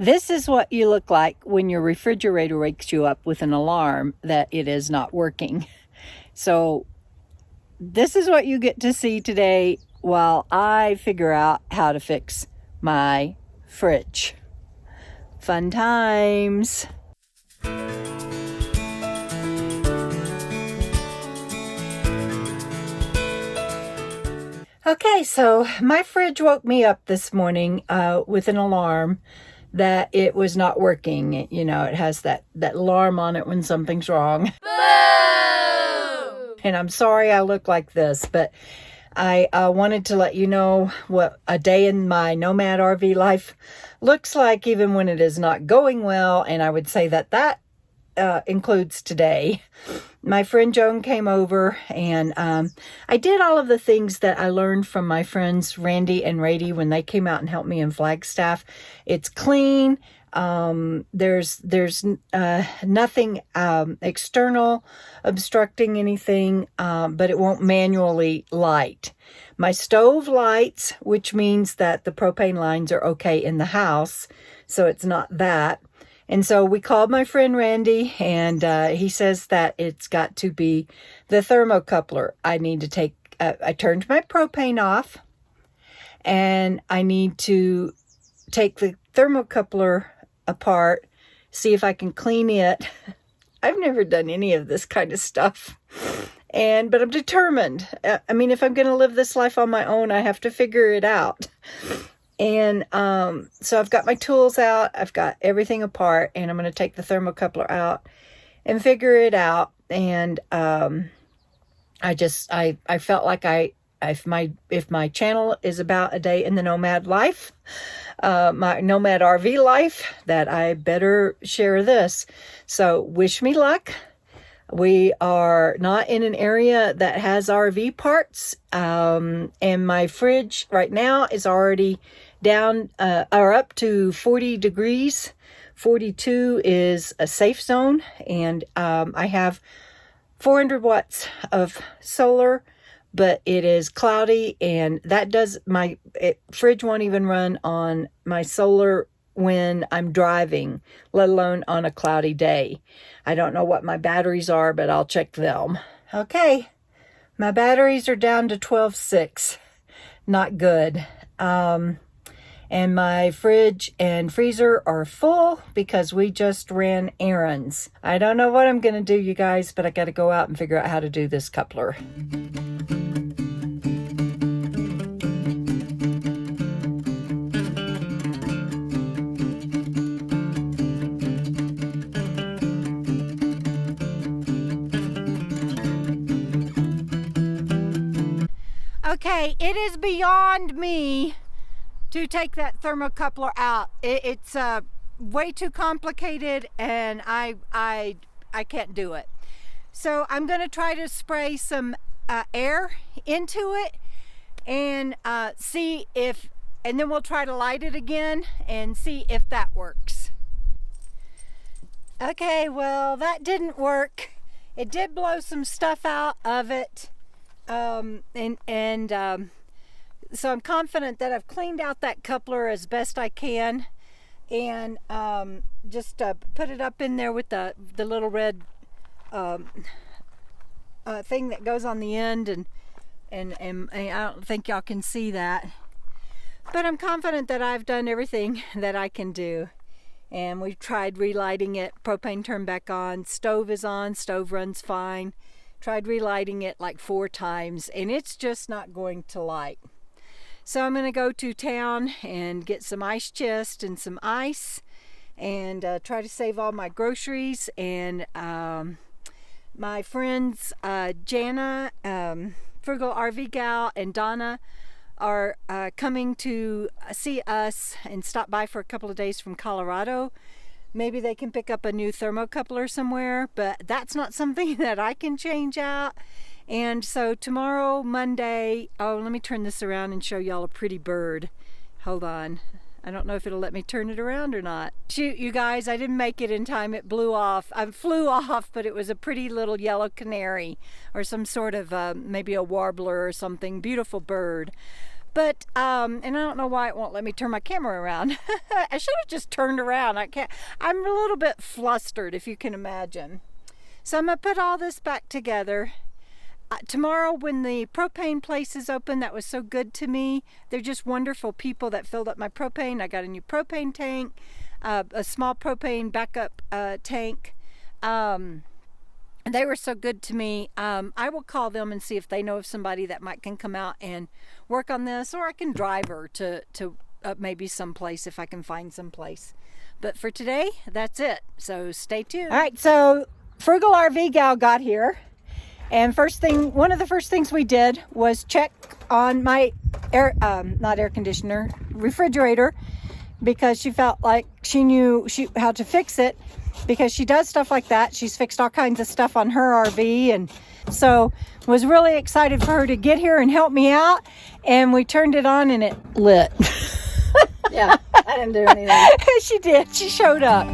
This is what you look like when your refrigerator wakes you up with an alarm that it is not working. So this is what you get to see today while I figure out how to fix my fridge. Fun times. Okay, so my fridge woke me up this morning with an alarm that it was not working. You know, it has that alarm on it when something's wrong. Boo! And I'm sorry I look like this, but I wanted to let you know what a day in my Nomad RV life looks like, even when it is not going well. And I would say that includes today. My friend Joan came over, and I did all of the things that I learned from my friends Randy and Rady when they came out and helped me in Flagstaff. It's clean. There's nothing external obstructing anything, but it won't manually light. My stove lights, which means that the propane lines are okay in the house, so it's not that. And so we called my friend Randy, and he says that it's got to be the thermocoupler. I need to take, I turned my propane off, and I need to take the thermocoupler apart, see if I can clean it. I've never done any of this kind of stuff, but I'm determined. I mean, if I'm going to live this life on my own, I have to figure it out. And so I've got my tools out, I've got everything apart, and I'm going to take the thermocoupler out and figure it out. And I felt like if my channel is about a day in the Nomad life, my Nomad RV life, that I better share this. So wish me luck. We are not in an area that has RV parts, and my fridge right now is already down or up to 40 degrees. 42 is a safe zone, and I have 400 watts of solar, but it is cloudy, and that fridge won't even run on my solar when I'm driving, let alone on a cloudy day. I don't know what my batteries are, but I'll check them. Okay, my batteries are down to 12.6. Not good. And my fridge and freezer are full because we just ran errands. I don't know what I'm going to do, you guys, but I got to go out and figure out how to do this coupler. Okay, it is beyond me to take that thermocoupler out. It's way too complicated, and I can't do it. So I'm going to try to spray some air into it and see if, and then we'll try to light it again and see if that works. Okay, well, that didn't work. It did blow some stuff out of it. So I'm confident that I've cleaned out that coupler as best I can, and just put it up in there with the little red thing that goes on the end, and I don't think y'all can see that, but I'm confident that I've done everything that I can do. And we've tried relighting it. Propane turned back on. Stove is on. Stove runs fine. Tried relighting it like 4 times, and it's just not going to light. So I'm going to go to town and get some ice chest and some ice, and try to save all my groceries. And my friends Jana, Frugal RV Gal, and Donna are coming to see us and stop by for a couple of days from Colorado. Maybe they can pick up a new thermocoupler somewhere, but that's not something that I can change out. And so tomorrow, Monday, let me turn this around and show y'all a pretty bird. Hold on. I don't know if it'll let me turn it around or not. Shoot, you guys, I didn't make it in time. It blew off. I flew off, but it was a pretty little yellow canary or some sort of maybe a warbler or something. Beautiful bird. But, and I don't know why it won't let me turn my camera around. I should have just turned around. I can't. I'm a little bit flustered, if you can imagine. So I'm going to put all this back together. Tomorrow when the propane place is open, that was so good to me. They're just wonderful people that filled up my propane. I got a new propane tank, a small propane backup tank. They were so good to me. I will call them and see if they know of somebody that can come out and work on this, or I can drive her to maybe someplace if I can find someplace. But for today, that's it. So stay tuned. All right, so Frugal RV Gal got here, and one of the first things we did was check on my refrigerator, because she felt like she knew how to fix it, because she does stuff like that. She's fixed all kinds of stuff on her RV, and so was really excited for her to get here and help me out. And we turned it on and it lit. Yeah, I didn't do anything. She did. She showed up.